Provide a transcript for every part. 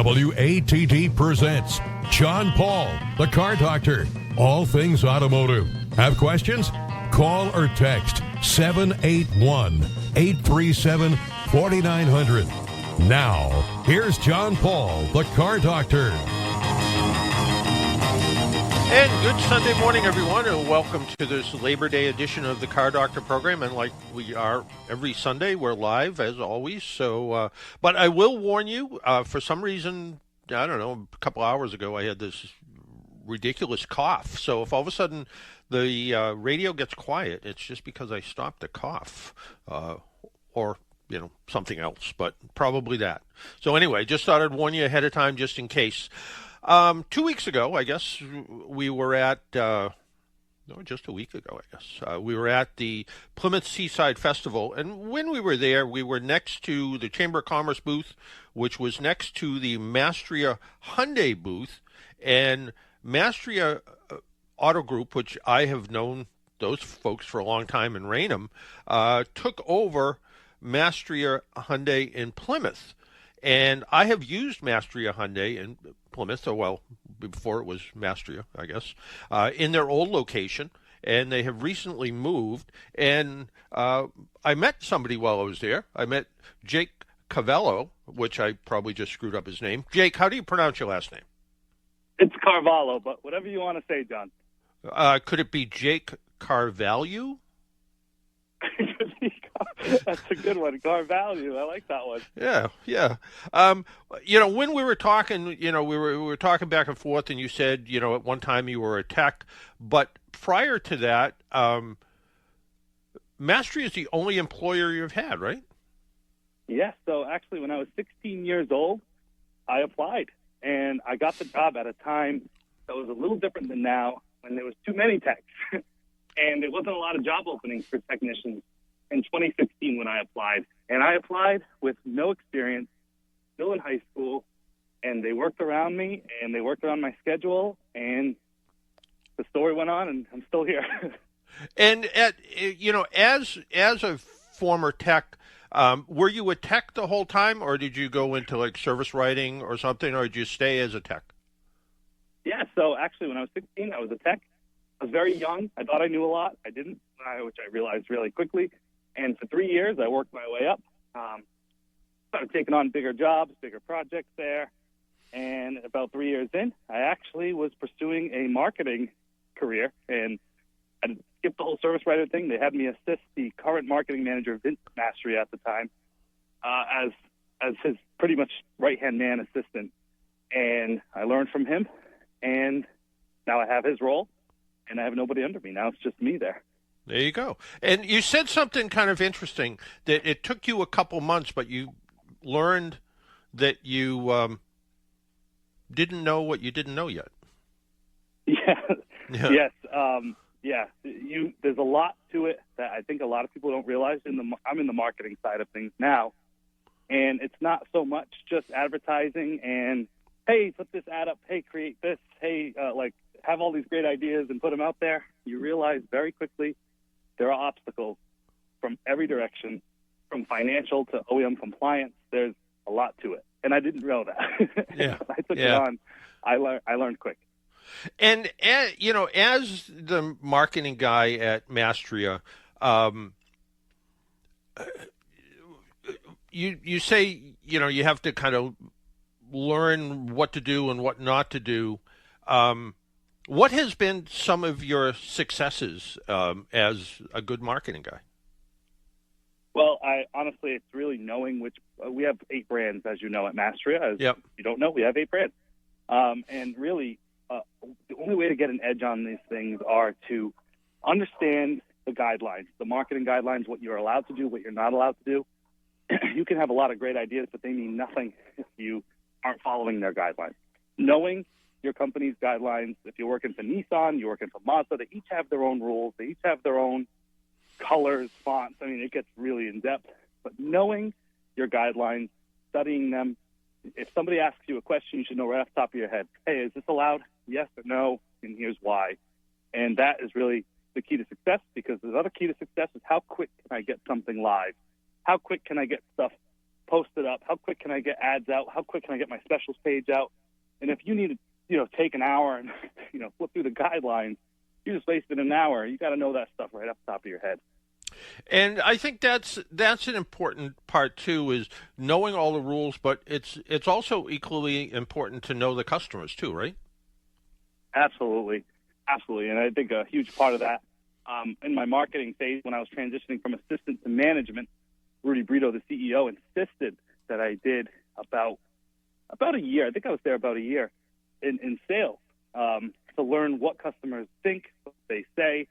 WATD presents John Paul, the Car Doctor. All things automotive. Have questions? Call or text 781-837-4900. Now, here's John Paul, the Car Doctor. And good Sunday morning, everyone, and welcome to this Labor Day edition of the Car Doctor program. And like we are every Sunday, we're live as always. So, but I will warn you, for some reason, I don't know, a couple hours ago, I had this ridiculous cough. So if all of a sudden the radio gets quiet, it's just because I stopped the cough, or something else, but probably that. So anyway, just thought I'd warn you ahead of time just in case. 2 weeks ago, I guess, we were at, just a week ago, I guess, we were at the Plymouth Seaside Festival. And when we were there, we were next to the Chamber of Commerce booth, which was next to the Mastria Hyundai booth. And Mastria Auto Group, which I have known those folks for a long time in Raynham, took over Mastria Hyundai in Plymouth. And I have used Mastria Hyundai in Plymouth, before it was Mastria, I guess, in their old location, and they have recently moved. And I met somebody while I was there. I met Jake Carvalho, which I probably just screwed up his name. Jake, how do you pronounce your last name? It's Carvalho, but whatever you want to say, John. Could it be Jake Carvalho? That's a good one, Carvalho. I like that one. Yeah. When we were talking, we were talking back and forth, and you said, at one time you were a tech, but prior to that, Mastria is the only employer you've had, right? Yes. So actually, when I was 16 years old, I applied, and I got the job at a time that was a little different than now, when there was too many techs, and there wasn't a lot of job openings for technicians. In 2016 when I applied. And I applied with no experience, still in high school, and they worked around me, and they worked around my schedule, and the story went on, and I'm still here. And, as a former tech, were you a tech the whole time, or did you go into, service writing or something, or did you stay as a tech? Yeah, so actually when I was 16, I was a tech. I was very young. I thought I knew a lot. I didn't, which I realized really quickly. And for 3 years, I worked my way up, started taking on bigger jobs, bigger projects there. And about 3 years in, I actually was pursuing a marketing career. And I skipped the whole service writer thing. They had me assist the current marketing manager, Vince Mastria, at the time, as his pretty much right-hand man assistant. And I learned from him. And now I have his role, and I have nobody under me. Now it's just me there. There you go. And you said something kind of interesting, that it took you a couple months, but you learned that you didn't know what you didn't know yet. Yeah. Yes. There's a lot to it that I think a lot of people don't realize. I'm in the marketing side of things now, and it's not so much just advertising and, hey, put this ad up, hey, create this, hey, have all these great ideas and put them out there. You realize very quickly there are obstacles from every direction, from financial to OEM compliance. There's a lot to it, and I didn't know that. Yeah, I took it on. I learned quick. And as the marketing guy at Mastria, you say you have to kind of learn what to do and what not to do. What has been some of your successes as a good marketing guy? Well, honestly, it's really knowing which we have 8 brands, as you know, at Mastria. Yep. If you don't know, we have 8 brands. And really, the only way to get an edge on these things are to understand the guidelines, the marketing guidelines, what you're allowed to do, what you're not allowed to do. You can have a lot of great ideas, but they mean nothing if you aren't following their guidelines. Knowing your company's guidelines, if you're working for Nissan, you're working for Mazda, they each have their own rules. They each have their own colors, fonts. I mean, it gets really in-depth. But knowing your guidelines, studying them, if somebody asks you a question, you should know right off the top of your head, hey, is this allowed? Yes or no, and here's why. And that is really the key to success, because the other key to success is how quick can I get something live? How quick can I get stuff post it up? How quick can I get ads out? How quick can I get my specials page out? And if you need to, take an hour and, flip through the guidelines, you just wasted an hour. You got to know that stuff right off the top of your head. And I think that's an important part too, is knowing all the rules, but it's also equally important to know the customers too, right? Absolutely. And I think a huge part of that, in my marketing phase, when I was transitioning from assistant to management, Rudy Brito, the CEO, insisted that I did about a year. I think I was there about a year in sales, to learn what customers think, what they say,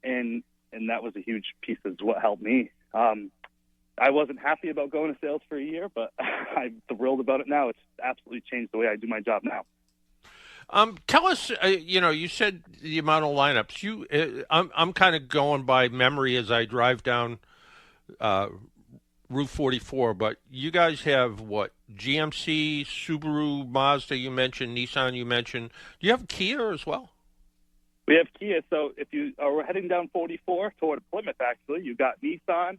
and that was a huge piece of what helped me. I wasn't happy about going to sales for a year, but I'm thrilled about it now. It's absolutely changed the way I do my job now. Tell us, you said the amount of lineups. I'm kind of going by memory as I drive down Route 44, but you guys have what? GMC, Subaru, Mazda you mentioned, Nissan you mentioned. Do you have Kia as well? We have Kia. So if you are heading down 44 toward Plymouth, actually, you got Nissan,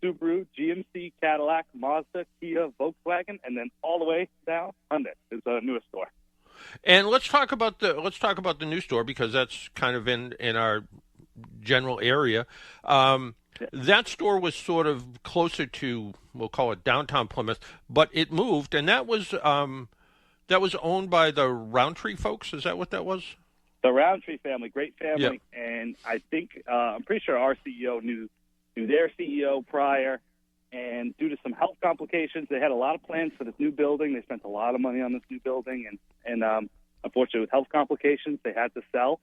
Subaru, GMC, Cadillac, Mazda, Kia, Volkswagen, and then all the way down Hyundai is the newest store. And let's talk about the new store, because that's kind of in our general area. That store was sort of closer to, we'll call it downtown Plymouth, but it moved, and that was owned by the Roundtree folks. Is that what that was? The Roundtree family, great family, Yep. And I think I'm pretty sure our CEO knew their CEO prior. And due to some health complications, they had a lot of plans for this new building. They spent a lot of money on this new building, and unfortunately, with health complications, they had to sell.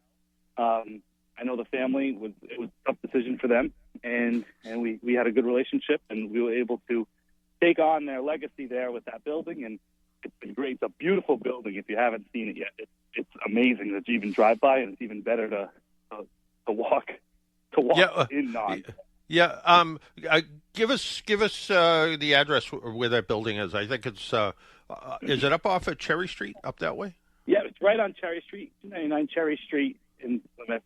I know the family it was a tough decision for them, and we had a good relationship, and we were able to take on their legacy there with that building. And it's been great. It's a beautiful building. If you haven't seen it yet, it's amazing that you even drive by, and it's even better to walk in on. Yeah. Give us the address where that building is. I think it's is it up off of Cherry Street, up that way? Yeah, it's right on Cherry Street, 299 Cherry Street in Plymouth.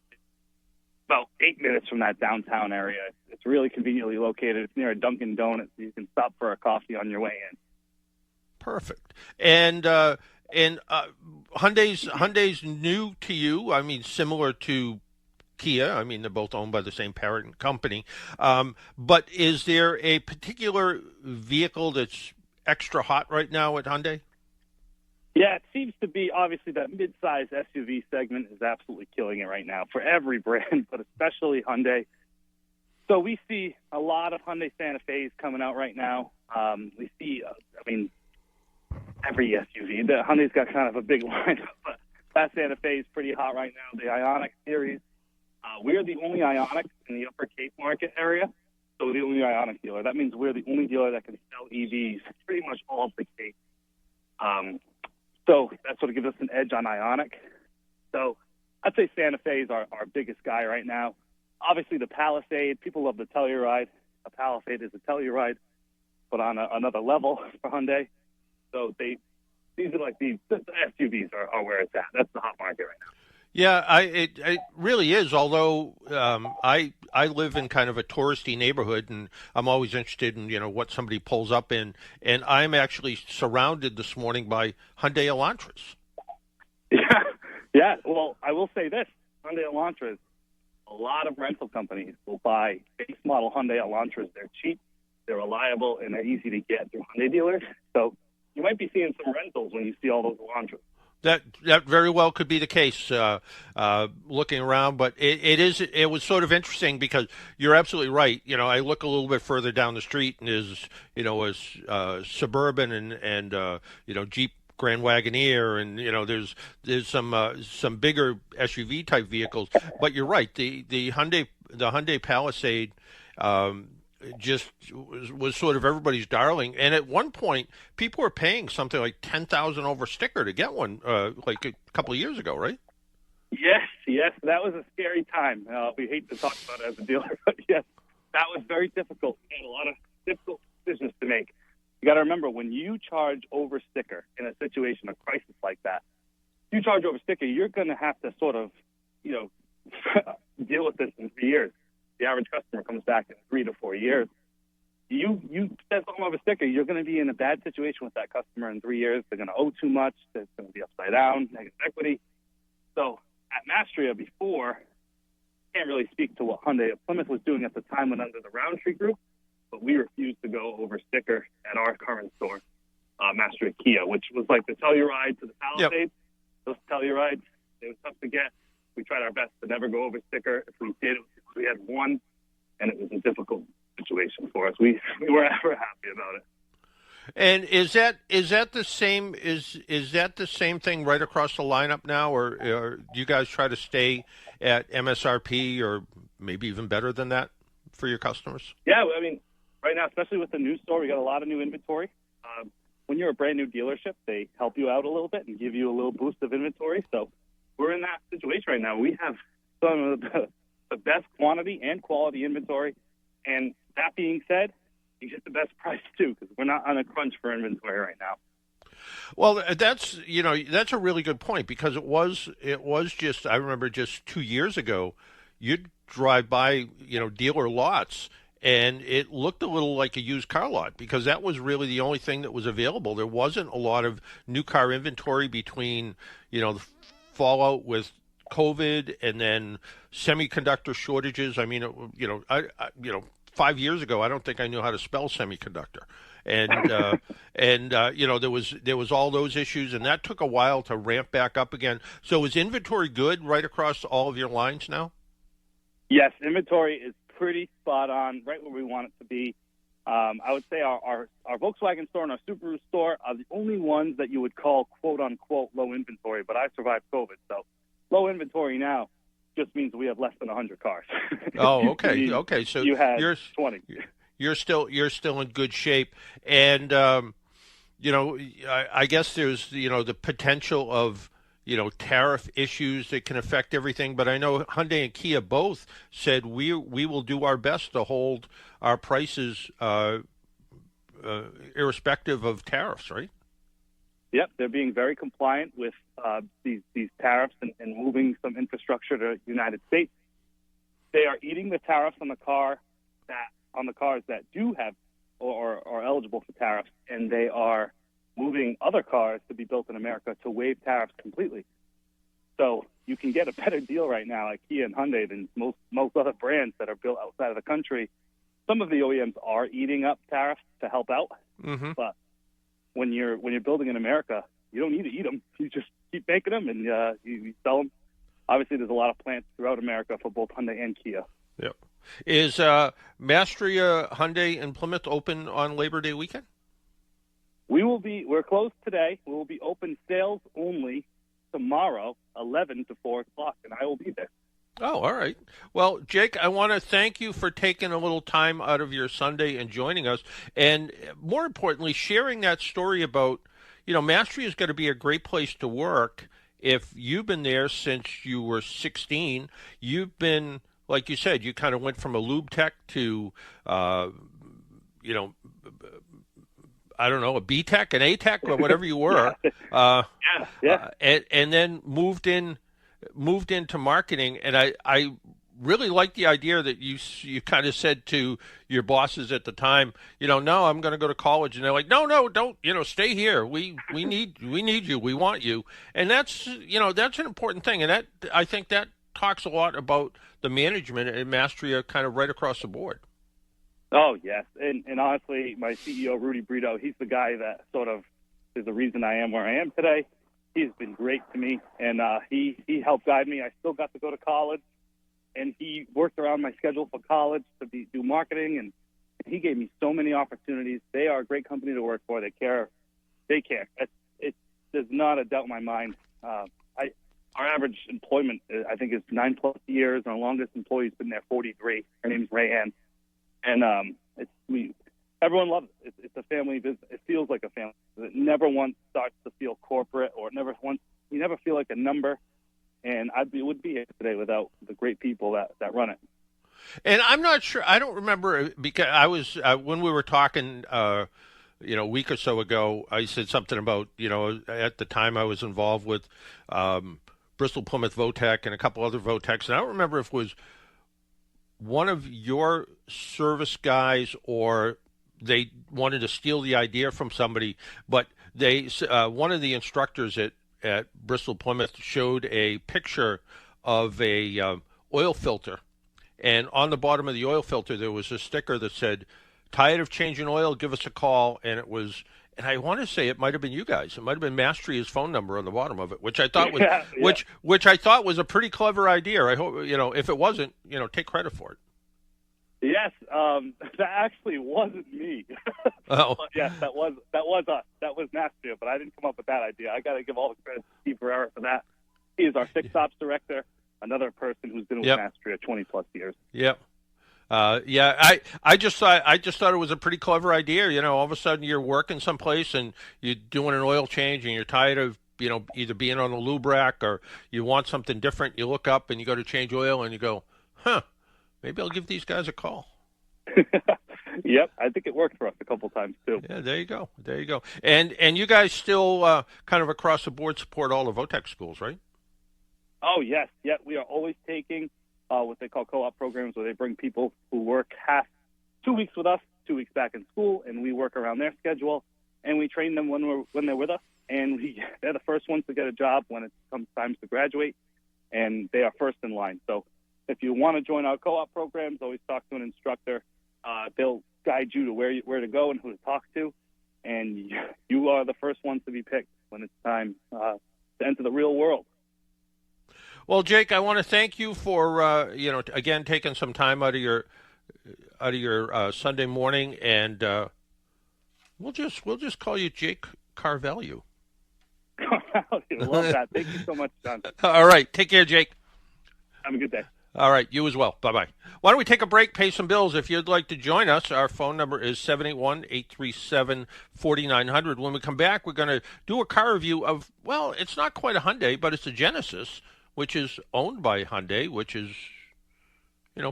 About 8 minutes from that downtown area. It's really conveniently located. It's near a Dunkin' Donuts. So you can stop for a coffee on your way in. Perfect. And Hyundai's new to you. I mean, similar to Kia. I mean, they're both owned by the same parent company. But is there a particular vehicle that's extra hot right now at Hyundai? Yeah, it seems to be, obviously, that mid-size SUV segment is absolutely killing it right now for every brand, but especially Hyundai. So we see a lot of Hyundai Santa Fe's coming out right now. We see, every SUV. The Hyundai's got kind of a big lineup, but that Santa Fe is pretty hot right now. The Ioniq series. We're the only Ioniq in the Upper Cape market area, so we're the only Ioniq dealer. That means we're the only dealer that can sell EVs pretty much all of the Cape. So that sort of gives us an edge on Ioniq. So I'd say Santa Fe is our biggest guy right now. Obviously, the Palisade. People love the Telluride. A Palisade is a Telluride, but on another level for Hyundai. So these are like the SUVs are where it's at. That's the hot market right now. Yeah, it really is. Although I live in kind of a touristy neighborhood, and I'm always interested in what somebody pulls up in. And I'm actually surrounded this morning by Hyundai Elantras. Yeah. Well, I will say this: Hyundai Elantras. A lot of rental companies will buy base model Hyundai Elantras. They're cheap, they're reliable, and they're easy to get through Hyundai dealers. So you might be seeing some rentals when you see all those Elantras. That very well could be the case, looking around, but it was sort of interesting because you're absolutely right. I look a little bit further down the street and is Suburban and Jeep Grand Wagoneer, and there's some bigger SUV type vehicles. But you're right, the Hyundai Palisade just was sort of everybody's darling. And at one point, people were paying something like $10,000 over sticker to get one, like a couple of years ago, right? Yes, that was a scary time. We hate to talk about it as a dealer, but yes, that was very difficult. We had a lot of difficult decisions to make. You got to remember, when you charge over sticker in a situation, a crisis like that, you charge over sticker, you're going to have to sort of, deal with this in 3 years. The average customer comes back in 3 to 4 years. you send something over a sticker, you're going to be in a bad situation with that customer in 3 years. They're going to owe too much. It's going to be upside down, negative equity. So at Mastria before, I can't really speak to what Hyundai of Plymouth was doing at the time when under the Roundtree Group, but we refused to go over sticker at our current store, Mastria Kia, which was like the Telluride to the Palisades. Yep. Those Tellurides, they were tough to get. We tried our best to never go over sticker. If we did, we had one, and it was a difficult situation for us. We were never happy about it. And is that the same thing right across the lineup now, or do you guys try to stay at MSRP or maybe even better than that for your customers? Yeah, I mean, right now, especially with the new store, we got a lot of new inventory. When you're a brand new dealership, they help you out a little bit and give you a little boost of inventory. So we're in that situation right now. We have some of the best quantity and quality inventory. And that being said, you get the best price too, because we're not on a crunch for inventory right now. Well, that's a really good point, because it was just, I remember just 2 years ago, you'd drive by, dealer lots, and it looked a little like a used car lot, because that was really the only thing that was available. There wasn't a lot of new car inventory between, the fallout with COVID and then semiconductor shortages. I mean, 5 years ago, I don't think I knew how to spell semiconductor, and there was all those issues, and that took a while to ramp back up again. So is inventory good right across all of your lines now? Yes, inventory is pretty spot on, right where we want it to be. I would say our Volkswagen store and our Subaru store are the only ones that you would call quote unquote low inventory, but I survived COVID, so low inventory now just means we have less than 100 cars. Oh, okay. Okay. So you're 20. You're still in good shape. And, I guess there's, the potential of, tariff issues that can affect everything. But I know Hyundai and Kia both said we will do our best to hold our prices irrespective of tariffs, right? Yep, they're being very compliant with these tariffs and moving some infrastructure to the United States. They are eating the tariffs on the cars that do have or are eligible for tariffs, and they are moving other cars to be built in America to waive tariffs completely. So you can get a better deal right now at Kia and Hyundai than most other brands that are built outside of the country. Some of the OEMs are eating up tariffs to help out, but when you're building in America, you don't need to eat them. You just keep making them and you sell them. Obviously, there's a lot of plants throughout America for both Hyundai and Kia. Yep. Is Mastria Hyundai in Plymouth open on Labor Day weekend? We're closed today. We will be open sales only tomorrow, 11 to 4 o'clock, and I will be there. Oh, all right. Well, Jake, I want to thank you for taking a little time out of your Sunday and joining us, and more importantly, sharing that story about, Mastria is going to be a great place to work. If you've been there since you were 16, you've been, like you said, you kind of went from a lube tech to, I don't know, a B tech, an A tech, or whatever you were. And then moved into marketing, and I really like the idea that you kind of said to your bosses at the time, no, I'm going to go to college, and they're like, no, don't, stay here. We need you. We want you, and that's that's an important thing, and that I think that talks a lot about the management at Mastria, kind of right across the board. Oh yes, and honestly, my CEO Rudy Brito, he's the guy that sort of is the reason I am where I am today. He's been great to me, and he helped guide me. I still got to go to college, and he worked around my schedule for college to do marketing, and he gave me so many opportunities. They are a great company to work for. They care. There's not a doubt in my mind. Our average employment, I think, is 9+ years. Our longest employee's been there 43. Her name's Rayanne, and everyone loves it. It's a family business. It feels like a family. It never once starts to feel corporate, or you never feel like a number. And would be here today without the great people that run it. And I'm not sure. I don't remember, because I was when we were talking, a week or so ago. I said something about at the time I was involved with Bristol Plymouth Votech and a couple other Votechs, and I don't remember if it was one of your service guys or they wanted to steal the idea from somebody, but they one of the instructors at Bristol Plymouth showed a picture of a oil filter, and on the bottom of the oil filter there was a sticker that said, "Tired of changing oil? Give us a call." And it was, and I want to say it might have been you guys. It might have been Mastria's phone number on the bottom of it, which I thought was which I thought was a pretty clever idea. I hope if it wasn't, take credit for it. Yes, that actually wasn't me. Oh, yes, that was us. That was Mastria, but I didn't come up with that idea. I got to give all the credit to Steve Ferreira for that. He is our fixed ops director, another person who's been with Mastria 20 plus years. Yep. I just thought it was a pretty clever idea. All of a sudden you're working someplace and you're doing an oil change and you're tired of either being on a lube rack or you want something different. You look up and you go to change oil and you go, maybe I'll give these guys a call. Yep, I think it worked for us a couple times too. Yeah, there you go. And you guys still kind of across the board support all the VOTEC schools, right? Oh yes, we are always taking what they call co-op programs, where they bring people who work 2 weeks with us, 2 weeks back in school, and we work around their schedule, and we train them when they're with us, and they're the first ones to get a job when it comes time to graduate, and they are first in line. So if you want to join our co-op programs, always talk to an instructor. They'll guide you to where to go and who to talk to, and you are the first ones to be picked when it's time to enter the real world. Well, Jake, I want to thank you for again taking some time out of your Sunday morning, and we'll just call you Jake Carvalho. Love that. Thank you so much, John. All right, take care, Jake. Have a good day. All right, you as well. Bye-bye. Why don't we take a break, pay some bills? If you'd like to join us, our phone number is 781-837-4900. When we come back, we're going to do a car review of, well, it's not quite a Hyundai, but it's a Genesis, which is owned by Hyundai, which is,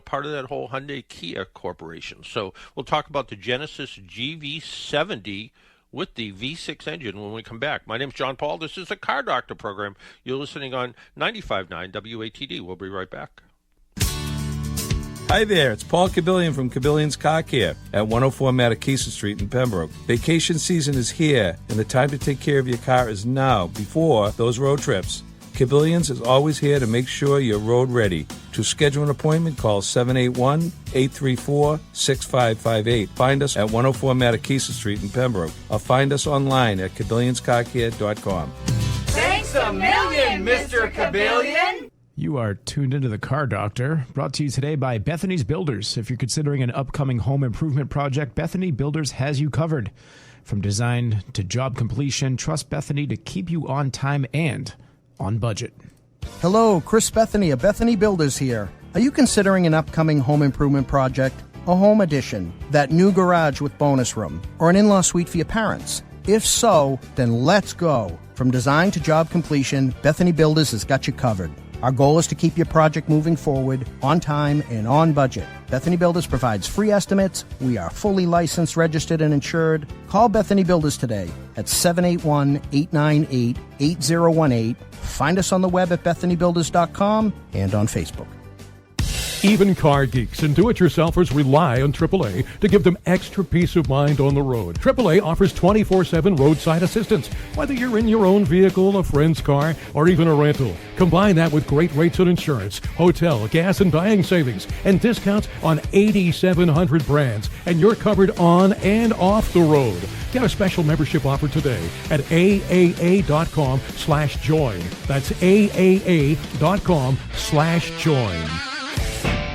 part of that whole Hyundai Kia corporation. So we'll talk about the Genesis GV70 with the V6 engine when we come back. My name's John Paul. This is the Car Doctor program. You're listening on 95.9 WATD. We'll be right back. Hi there, it's Paul Kabillion from Kabillions Car Care at 104 Mattakesa Street in Pembroke. Vacation season is here, and the time to take care of your car is now, before those road trips. Kabillions is always here to make sure you're road ready. To schedule an appointment, call 781-834-6558. Find us at 104 Mattakesa Street in Pembroke, or find us online at KabillionsCarCare.com. Thanks a million, Mr. Kabillion! You are tuned into the Car Doctor, brought to you today by Bethany's Builders. If you're considering an upcoming home improvement project, Bethany Builders has you covered. From design to job completion, trust Bethany to keep you on time and on budget. Hello, Chris Bethany of Bethany Builders here. Are you considering an upcoming home improvement project? A home addition, that new garage with bonus room, or an in-law suite for your parents? If so, then let's go. From design to job completion, Bethany Builders has got you covered. Our goal is to keep your project moving forward, on time, and on budget. Bethany Builders provides free estimates. We are fully licensed, registered, and insured. Call Bethany Builders today at 781-898-8018. Find us on the web at BethanyBuilders.com and on Facebook. Even car geeks and do-it-yourselfers rely on AAA to give them extra peace of mind on the road. AAA offers 24/7 roadside assistance, whether you're in your own vehicle, a friend's car, or even a rental. Combine that with great rates on insurance, hotel, gas, and dining savings, and discounts on 8,700 brands, and you're covered on and off the road. Get a special membership offer today at AAA.com/join. That's AAA.com/join.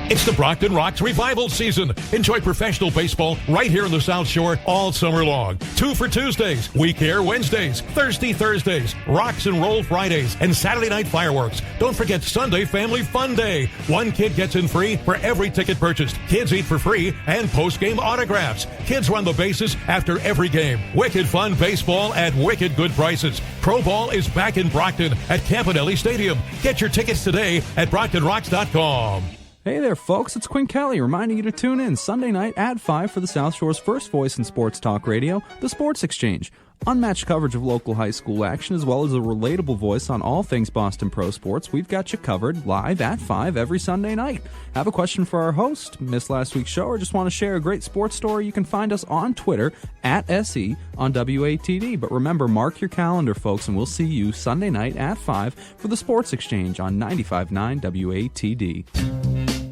It's the Brockton Rocks revival season. Enjoy professional baseball right here in the South Shore all summer long. 2 for Tuesdays, We Care Wednesdays, Thirsty Thursdays, Rocks and Roll Fridays, and Saturday night fireworks. Don't forget Sunday Family Fun Day. One kid gets in free for every ticket purchased. Kids eat for free and post-game autographs. Kids run the bases after every game. Wicked fun baseball at wicked good prices. Pro Ball is back in Brockton at Campanelli Stadium. Get your tickets today at BrocktonRocks.com. Hey there, folks. It's Quinn Kelly reminding you to tune in Sunday night at 5 for the South Shore's first voice in sports talk radio, The Sports Exchange. Unmatched coverage of local high school action, as well as a relatable voice on all things Boston Pro Sports. We've got you covered live at 5 every Sunday night. Have a question for our host, missed last week's show, or just want to share a great sports story? You can find us on Twitter at SE on WATD. But remember, mark your calendar, folks, and we'll see you Sunday night at 5 for the Sports Exchange on 95.9 WATD.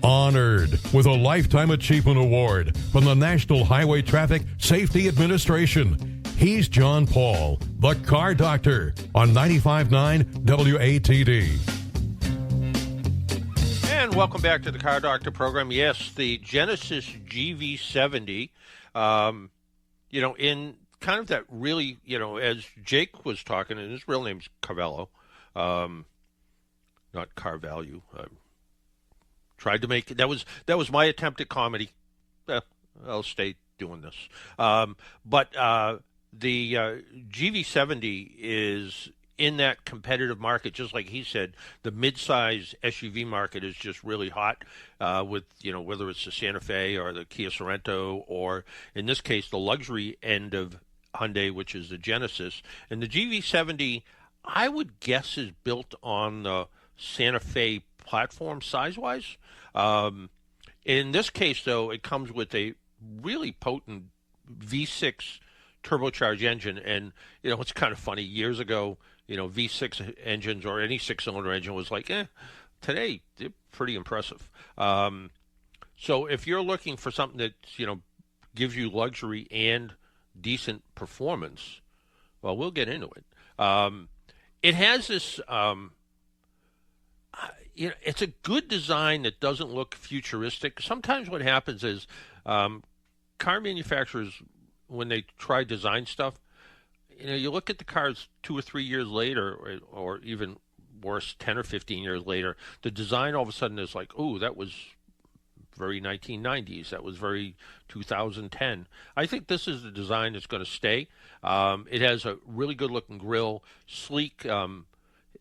Honored with a Lifetime Achievement Award from the National Highway Traffic Safety Administration. He's John Paul, the Car Doctor, on 95.9 WATD. And welcome back to the Car Doctor program. Yes, the Genesis GV70, in kind of that really, as Jake was talking, and his real name's Carvalho, not Carvalho. Tried to make that was my attempt at comedy. I'll stay doing this. But the GV70 is in that competitive market, just like he said. The mid-size SUV market is just really hot with, whether it's the Santa Fe or the Kia Sorento, or in this case, the luxury end of Hyundai, which is the Genesis. And the GV70, I would guess, is built on the Santa Fe platform size-wise. In this case, though, it comes with a really potent V6 turbocharged engine. And, it's kind of funny. Years ago, V6 engines or any six-cylinder engine was like, today, they're pretty impressive. So if you're looking for something that, gives you luxury and decent performance, well, we'll get into it. It has this... it's a good design that doesn't look futuristic. Sometimes what happens is car manufacturers, when they try design stuff, you look at the cars 2 or 3 years later, or even worse, 10 or 15 years later, the design all of a sudden is like, oh, that was very 1990s. That was very 2010. I think this is the design that's going to stay. It has a really good-looking grille, sleek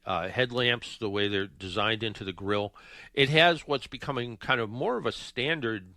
headlamps, the way they're designed into the grille. It has what's becoming kind of more of a standard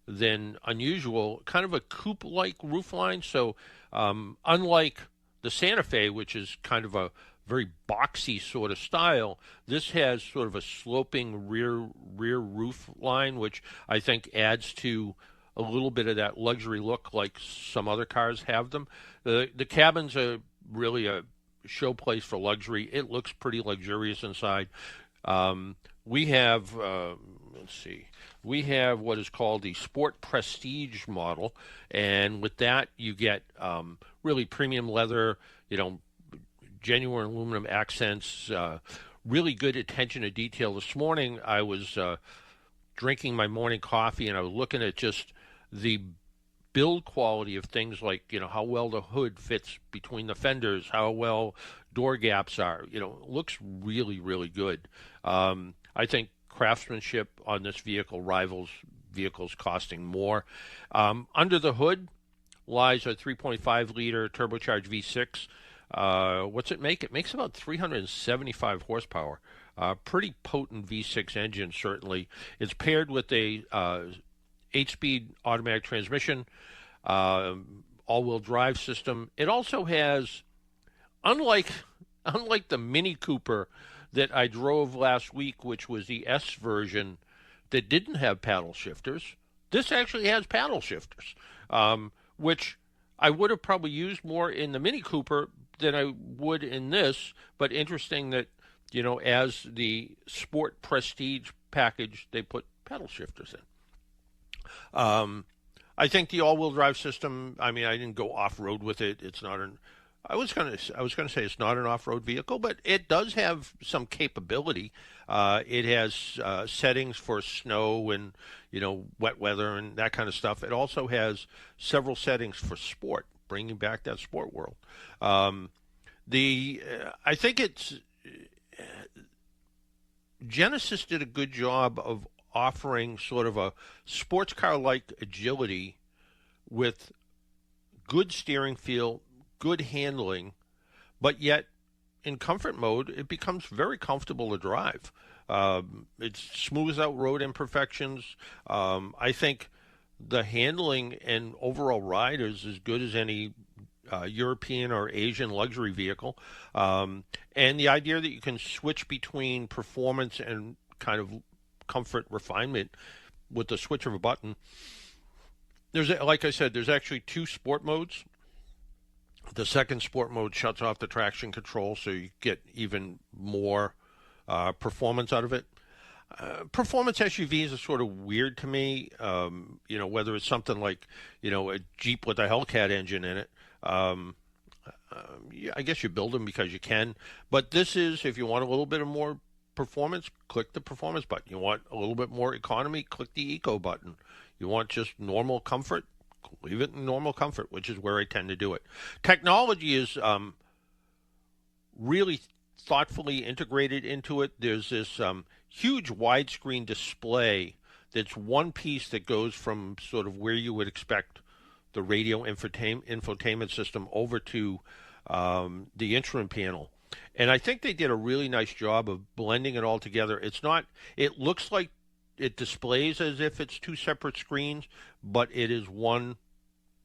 than unusual, kind of a coupe-like roofline. So unlike the Santa Fe, which is kind of a very boxy sort of style, this has sort of a sloping rear roof line, which I think adds to a little bit of that luxury look like some other cars have them. The cabins are really a showplace for luxury. It looks pretty luxurious inside. We have, we have what is called the Sport Prestige model, and with that you get really premium leather, genuine aluminum accents, really good attention to detail. This morning I was drinking my morning coffee and I was looking at just the build quality of things like, how well the hood fits between the fenders, how well door gaps are. It looks really, really good. I think craftsmanship on this vehicle rivals vehicles costing more. Under the hood lies a 3.5-liter turbocharged V6. What's it make? It makes about 375 horsepower. Pretty potent V6 engine, certainly. It's paired with a 8-speed automatic transmission, all-wheel drive system. It also has, unlike the Mini Cooper that I drove last week, which was the S version that didn't have paddle shifters, this actually has paddle shifters, which I would have probably used more in the Mini Cooper than I would in this. But interesting that, as the Sport Prestige package, they put paddle shifters in. I think the all-wheel drive system, I didn't go off-road with it. It's not I was going to say it's not an off-road vehicle, but it does have some capability. It has settings for snow and, wet weather and that kind of stuff. It also has several settings for sport, bringing back that sport world. I think it's Genesis did a good job of offering sort of a sports car-like agility with good steering feel, good handling, but yet in comfort mode, it becomes very comfortable to drive. It smooths out road imperfections. I think the handling and overall ride is as good as any European or Asian luxury vehicle. And the idea that you can switch between performance and kind of comfort refinement with the switch of a button. Like I said, there's actually 2 sport modes. The second sport mode shuts off the traction control, so you get even more performance out of it. Performance SUVs are sort of weird to me, whether it's something like, a Jeep with a Hellcat engine in it. I guess you build them because you can. But this is, if you want a little bit of more performance, click the performance button. You want a little bit more economy, click the eco button. You want just normal comfort, leave it in normal comfort, which is where I tend to do it. Technology is really thoughtfully integrated into it. There's this huge widescreen display that's one piece that goes from sort of where you would expect the radio infotainment system over to the instrument panel. And I think they did a really nice job of blending it all together. It looks like it displays as if it's 2 separate screens, but it is one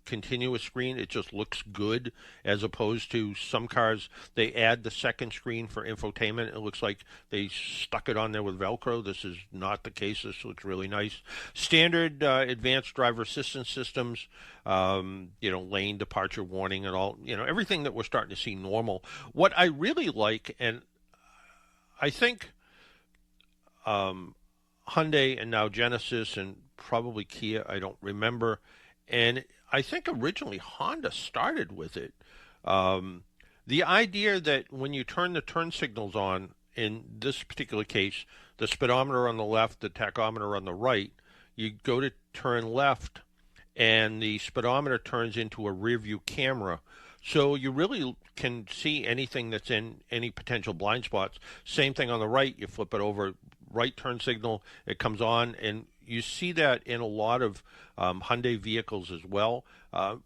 continuous screen. It just looks good, as opposed to some cars, they add the second screen for infotainment. It looks like they stuck it on there with Velcro. This is not the case. This looks really nice. Standard advanced driver assistance systems, lane departure warning and all, everything that we're starting to see normal. What I really like, and I think Hyundai and now Genesis and probably Kia, I don't remember, and I think originally Honda started with it. The idea that when you turn the turn signals on, in this particular case, the speedometer on the left, the tachometer on the right, you go to turn left, and the speedometer turns into a rear view camera. So you really can see anything that's in any potential blind spots. Same thing on the right, you flip it over, right turn signal, it comes on, and you see that in a lot of Hyundai vehicles as well.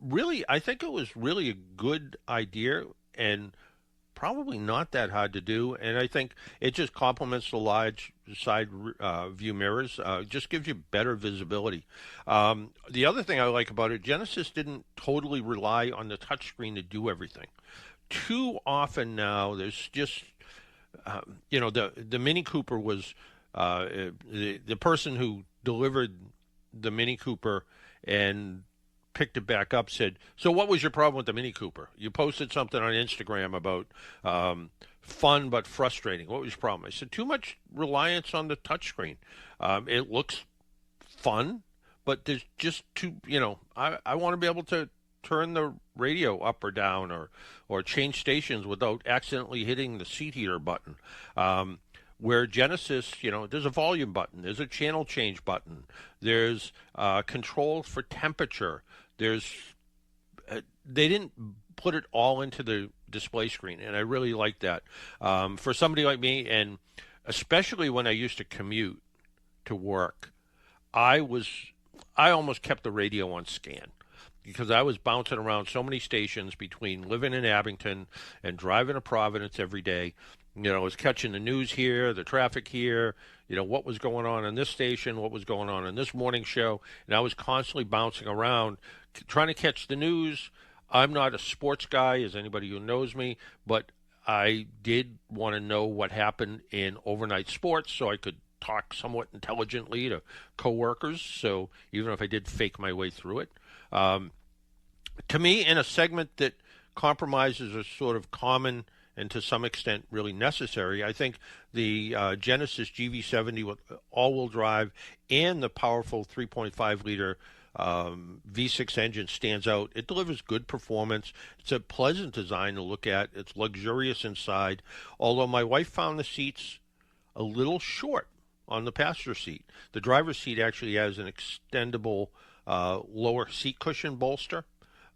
Really, I think it was really a good idea and probably not that hard to do. And I think it just complements the large side view mirrors. Just gives you better visibility. The other thing I like about it, Genesis didn't totally rely on the touchscreen to do everything. Too often now, there's just, the Mini Cooper was the person who delivered the Mini Cooper and picked it back up said, "So what was your problem with the Mini Cooper? You posted something on Instagram about fun but frustrating. What was your problem?" I said, "Too much reliance on the touchscreen. It looks fun, but there's just too, I want to be able to turn the radio up or down or change stations without accidentally hitting the seat heater button." Where Genesis, there's a volume button, there's a channel change button, there's controls for temperature. They didn't put it all into the display screen, and I really like that. For somebody like me, and especially when I used to commute to work, I almost kept the radio on scan, because I was bouncing around so many stations between living in Abington and driving to Providence every day. I was catching the news here, the traffic here, what was going on in this station, what was going on in this morning show. And I was constantly bouncing around trying to catch the news. I'm not a sports guy, as anybody who knows me, but I did want to know what happened in overnight sports so I could talk somewhat intelligently to coworkers. So even if I did fake my way through it. To me, in a segment that compromises are sort of common and to some extent really necessary, I think the Genesis GV70 with all-wheel drive and the powerful 3.5-liter V6 engine stands out. It delivers good performance. It's a pleasant design to look at. It's luxurious inside, although my wife found the seats a little short on the passenger seat. The driver's seat actually has an extendable lower seat cushion bolster.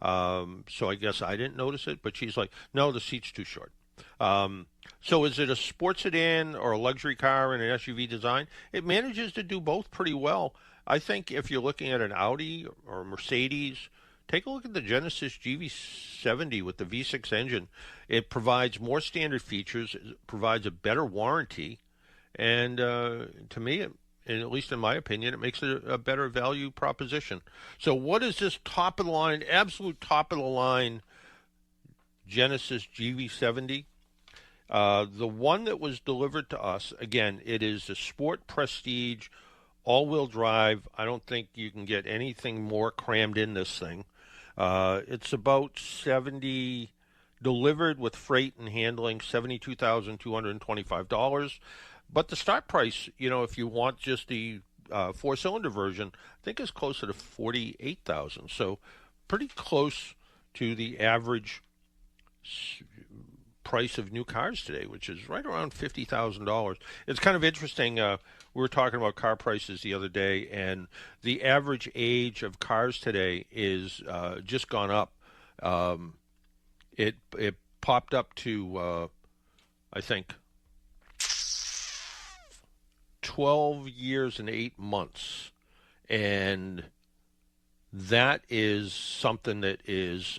So I guess I didn't notice it, but she's like, "No, the seat's too short." So is it a sports sedan or a luxury car in an SUV design? It manages to do both pretty well. I think if you're looking at an Audi or a Mercedes, take a look at the Genesis GV70 with the V6 engine. It provides more standard features, it provides a better warranty, and to me, and at least in my opinion, it makes it a better value proposition. So what is this top of the line, absolute top of the line Genesis GV70. The one that was delivered to us, again, it is a Sport Prestige all-wheel drive. I don't think you can get anything more crammed in this thing. It's about 70 delivered with freight and handling, $72,225. But the start price, if you want just the four-cylinder version, I think is closer to $48,000. So pretty close to the average price of new cars today, which is right around $50,000. It's kind of interesting. We were talking about car prices the other day, and the average age of cars today is just gone up. It popped up to, I think, 12 years and 8 months. And that is something that is,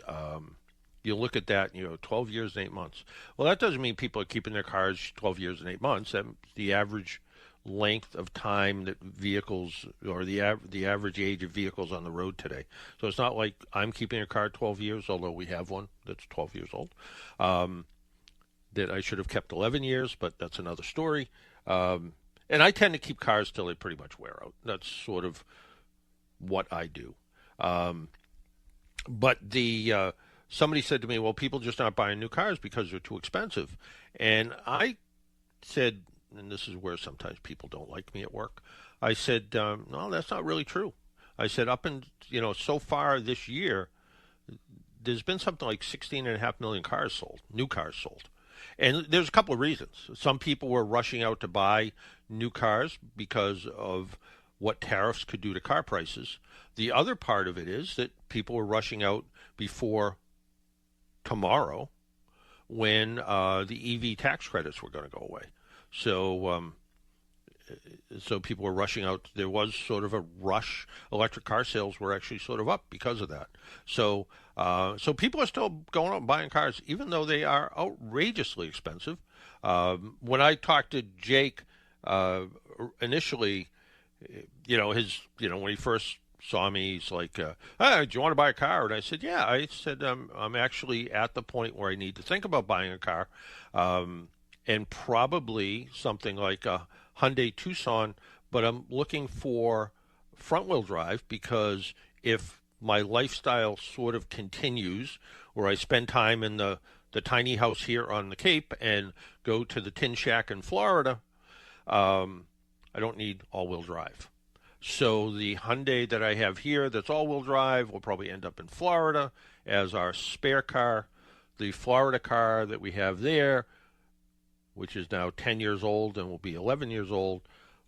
you look at that, 12 years and 8 months. Well, that doesn't mean people are keeping their cars 12 years and 8 months. That's the average length of time that vehicles, or the average age of vehicles on the road today. So it's not like I'm keeping a car 12 years, although we have one that's 12 years old, that I should have kept 11 years, but that's another story. And I tend to keep cars till they pretty much wear out. That's sort of what I do. But somebody said to me, well, people just aren't buying new cars because they're too expensive. And I said, and this is where sometimes people don't like me at work, I said, no, that's not really true. I said, so far this year, there's been something like 16.5 million cars sold, new cars sold. And there's a couple of reasons. Some people were rushing out to buy new cars because of what tariffs could do to car prices. The other part of it is that people were rushing out before tomorrow when the EV tax credits were going to go away. So people were rushing out. There was sort of a rush. Electric car sales were actually sort of up because of that. So people are still going out and buying cars, even though they are outrageously expensive. When I talked to Jake initially, when he first saw me, he's like, hey, do you want to buy a car? And I said, yeah. I said, I'm actually at the point where I need to think about buying a car. And probably something like a Hyundai Tucson, but I'm looking for front-wheel drive because if my lifestyle sort of continues, where I spend time in the tiny house here on the Cape and go to the Tin Shack in Florida, I don't need all-wheel drive. So the Hyundai that I have here that's all-wheel drive will probably end up in Florida as our spare car. The Florida car that we have there, which is now 10 years old and will be 11 years old,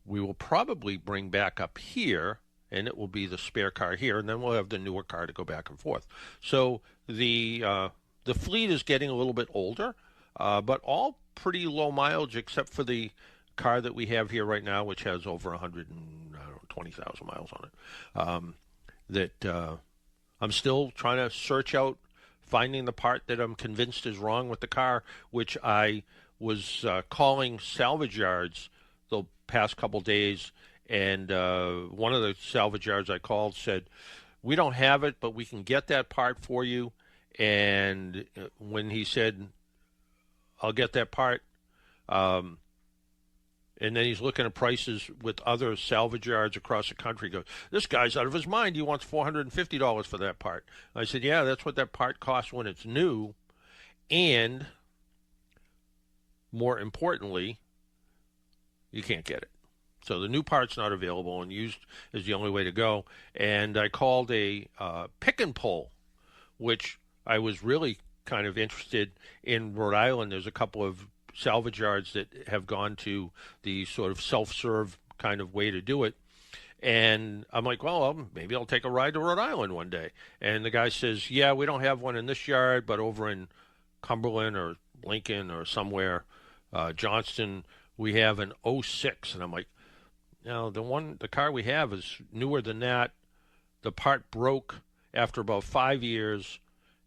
we will probably bring back up here, and it will be the spare car here, and then we'll have the newer car to go back and forth. So the fleet is getting a little bit older, but all pretty low mileage except for the car that we have here right now, which has over 120,000 miles on it. I'm still trying to search out, finding the part that I'm convinced is wrong with the car, which I was calling salvage yards the past couple days, and one of the salvage yards I called said, we don't have it, but we can get that part for you. And when he said, I'll get that part, and then he's looking at prices with other salvage yards across the country, he goes, this guy's out of his mind. He wants $450 for that part. I said, yeah, that's what that part costs when it's new. And more importantly, you can't get it. So the new part's not available, and used is the only way to go. And I called a pick and pull, which I was really kind of interested in Rhode Island. There's a couple of salvage yards that have gone to the sort of self-serve kind of way to do it. And I'm like, well, maybe I'll take a ride to Rhode Island one day. And the guy says, yeah, we don't have one in this yard, but over in Cumberland or Lincoln or somewhere, Johnston, we have an 06. And I'm like, no, the car we have is newer than that. The part broke after about 5 years.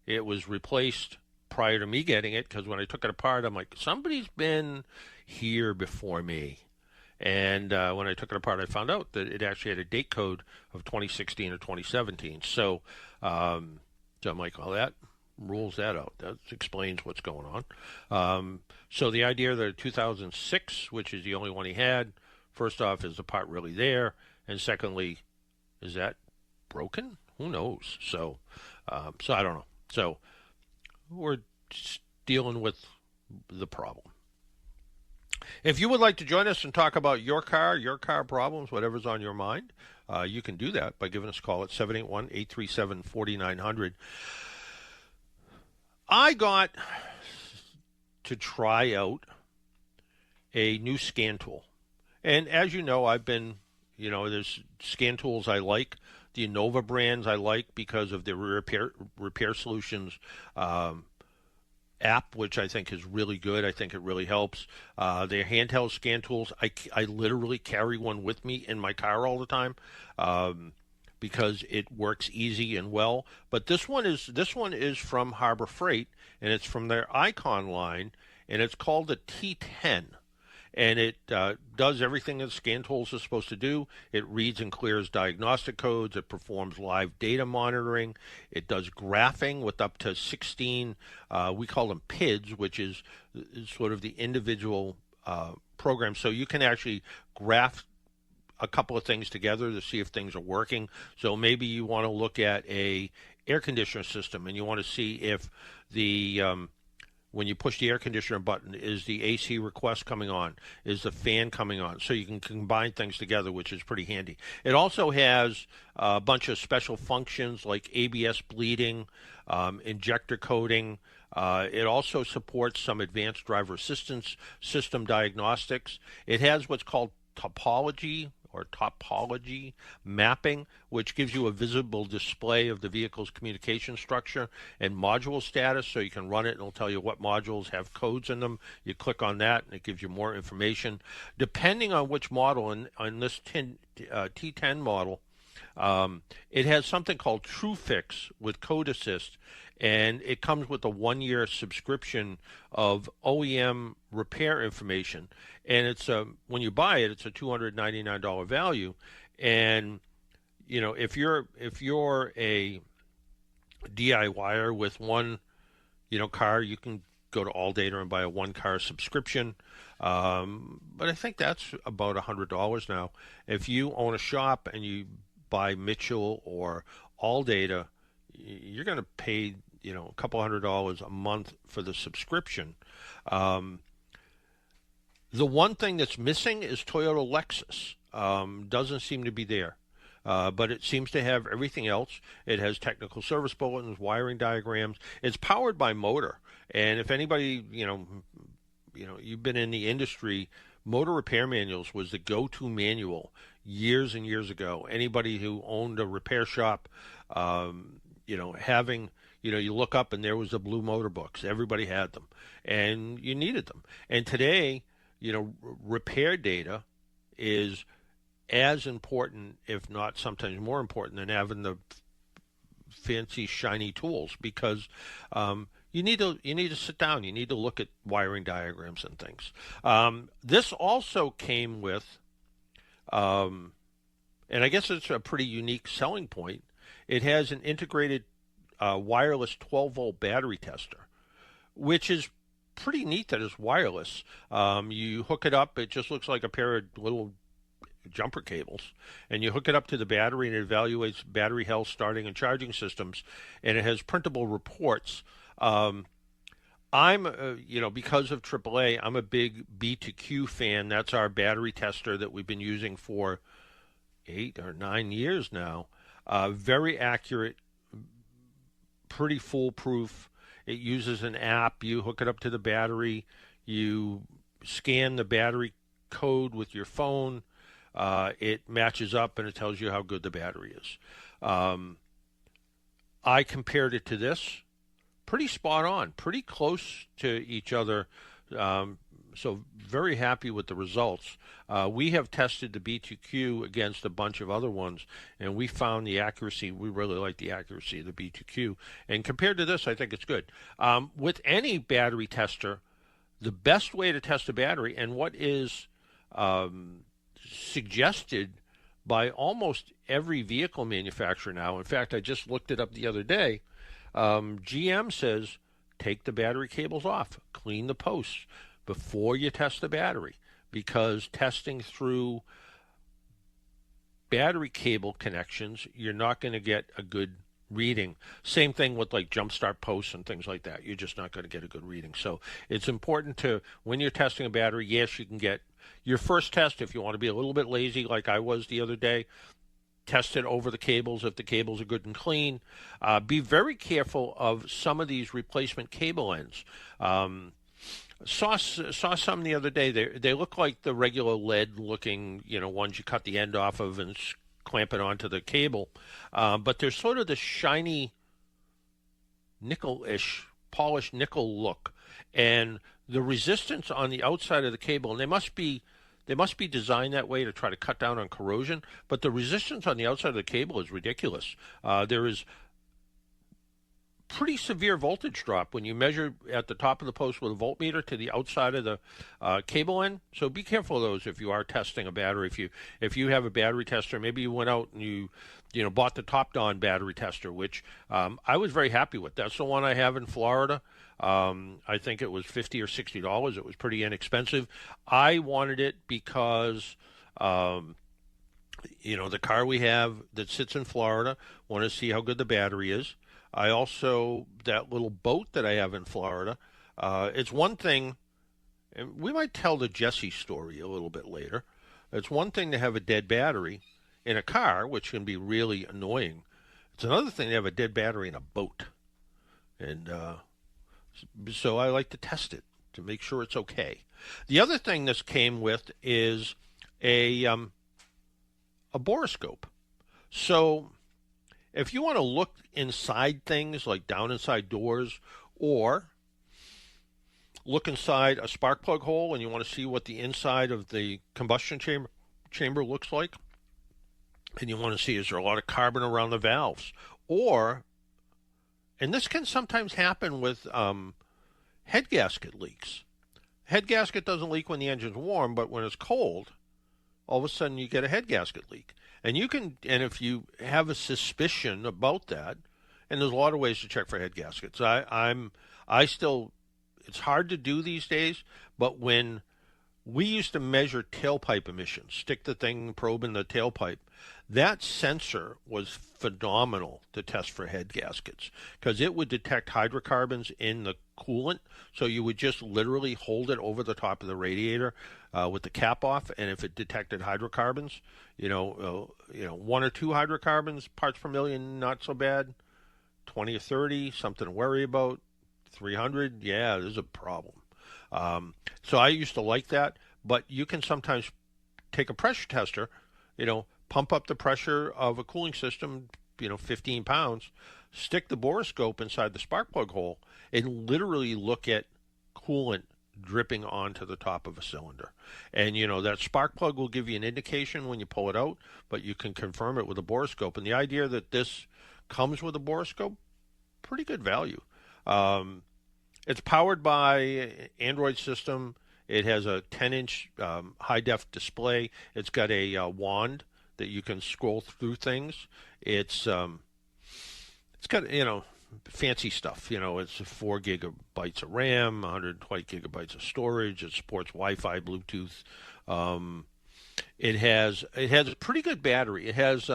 It was replaced prior to me getting it, because when I took it apart, I'm like, somebody's been here before me. And when I took it apart, I found out that it actually had a date code of 2016 or 2017. So I'm like, well, rules that out. That explains what's going on. So the idea that 2006, which is the only one he had, first off, is the part really there? And secondly, is that broken? Who knows? So I don't know. So we're just dealing with the problem. If you would like to join us and talk about your car problems, whatever's on your mind, you can do that by giving us a call at 781-837-4900. I got to try out a new scan tool. And as you know, I've been, there's scan tools I like. The Innova brands I like because of their repair solutions app, which I think is really good. I think it really helps. Their handheld scan tools, I literally carry one with me in my car all the time because it works easy and well. But this one is from Harbor Freight, and it's from their ICOM line, and it's called the T-10. And it does everything that scan tools are supposed to do. It reads and clears diagnostic codes. It performs live data monitoring. It does graphing with up to 16, we call them PIDs, which is sort of the individual programs. So you can actually graph a couple of things together to see if things are working. So maybe you want to look at a air conditioner system and you want to see if the when you push the air conditioner button, is the AC request coming on? Is the fan coming on? So you can combine things together, which is pretty handy. It also has a bunch of special functions like ABS bleeding, injector coding. It also supports some advanced driver assistance system diagnostics. It has what's called topology mapping, which gives you a visible display of the vehicle's communication structure and module status, so you can run it and it'll tell you what modules have codes in them. You click on that and it gives you more information. Depending on which model, on this T10 model, it has something called TrueFix with Code Assist, and it comes with a 1-year subscription of OEM repair information. And it's when you buy it, it's a $299 value. And if you're a DIYer with one car, you can go to AllData and buy a 1-car subscription. But I think that's about $100 now. If you own a shop and you buy Mitchell or AllData, you're going to pay a couple $100 a month for the subscription. The one thing that's missing is Toyota Lexus. Doesn't seem to be there. But it seems to have everything else. It has technical service bulletins, wiring diagrams. It's powered by motor. And if anybody, you've been in the industry, motor repair manuals was the go-to manual years and years ago. Anybody who owned a repair shop, having, you look up and there was the blue motor books. Everybody had them, and you needed them. And today, repair data is as important, if not sometimes more important, than having the fancy shiny tools, because you need to sit down. You need to look at wiring diagrams and things. This also came with, and I guess it's a pretty unique selling point. It has an integrated wireless 12-volt battery tester, which is pretty neat that it's wireless. You hook it up. It just looks like a pair of little jumper cables, and you hook it up to the battery, and it evaluates battery health, starting and charging systems, and it has printable reports. I'm, because of AAA, I'm a big B2Q fan. That's our battery tester that we've been using for 8 or 9 years now. Very accurate, pretty foolproof. It uses an app. You hook it up to the battery. You scan the battery code with your phone. It matches up and it tells you how good the battery is. I compared it to this. Pretty spot on, pretty close to each other. So very happy with the results. We have tested the B2Q against a bunch of other ones, and we found the accuracy. We really like the accuracy of the B2Q. And compared to this, I think it's good. With any battery tester, the best way to test a battery, and what is suggested by almost every vehicle manufacturer now. In fact, I just looked it up the other day. GM says take the battery cables off, clean the posts before you test the battery, because testing through battery cable connections, you're not going to get a good reading. Same thing with like jump start posts and things like that. You're just not going to get a good reading. So it's important to, when you're testing a battery, yes, you can get your first test if you want to be a little bit lazy like I was the other day. Test it over the cables if the cables are good and clean. Be very careful of some of these replacement cable ends. Saw some the other day. They look like the regular lead looking, ones you cut the end off of and clamp it onto the cable. But they're sort of the shiny nickel-ish, polished nickel look. And the resistance on the outside of the cable, and they must be designed that way to try to cut down on corrosion, but the resistance on the outside of the cable is ridiculous. There is pretty severe voltage drop when you measure at the top of the post with a voltmeter to the outside of the cable end. So be careful of those if you are testing a battery. If you have a battery tester, maybe you went out and you bought the Top Don battery tester, which I was very happy with. That's the one I have in Florida. I think it was $50 or $60. It was pretty inexpensive. I wanted it because, the car we have that sits in Florida, want to see how good the battery is. I also, that little boat that I have in Florida, it's one thing, and we might tell the Jesse story a little bit later. It's one thing to have a dead battery in a car, which can be really annoying. It's another thing to have a dead battery in a boat. And so I like to test it to make sure it's okay. The other thing this came with is a boroscope. So if you want to look inside things, like down inside doors, or look inside a spark plug hole and you want to see what the inside of the combustion chamber looks like, and you want to see, is there a lot of carbon around the valves? Or, and this can sometimes happen with head gasket leaks. Head gasket doesn't leak when the engine's warm, but when it's cold, all of a sudden you get a head gasket leak. And if you have a suspicion about that, and there's a lot of ways to check for head gaskets. It's hard to do these days, but when we used to measure tailpipe emissions, stick the probe in the tailpipe, that sensor was phenomenal to test for head gaskets, because it would detect hydrocarbons in the coolant. So you would just literally hold it over the top of the radiator with the cap off, and if it detected hydrocarbons, 1 or 2 hydrocarbons, parts per million, not so bad. 20 or 30, something to worry about. 300, yeah, there's a problem. So I used to like that, but you can sometimes take a pressure tester, pump up the pressure of a cooling system, 15 pounds, stick the boroscope inside the spark plug hole, and literally look at coolant dripping onto the top of a cylinder. And, that spark plug will give you an indication when you pull it out, but you can confirm it with a boroscope. And the idea that this comes with a boroscope, pretty good value. It's powered by Android system. It has a 10-inch high-def display. It's got a wand that you can scroll through things. It's got, fancy stuff. It's 4 gigabytes of RAM, 120 gigabytes of storage. It supports Wi-Fi, Bluetooth. It has a pretty good battery. It has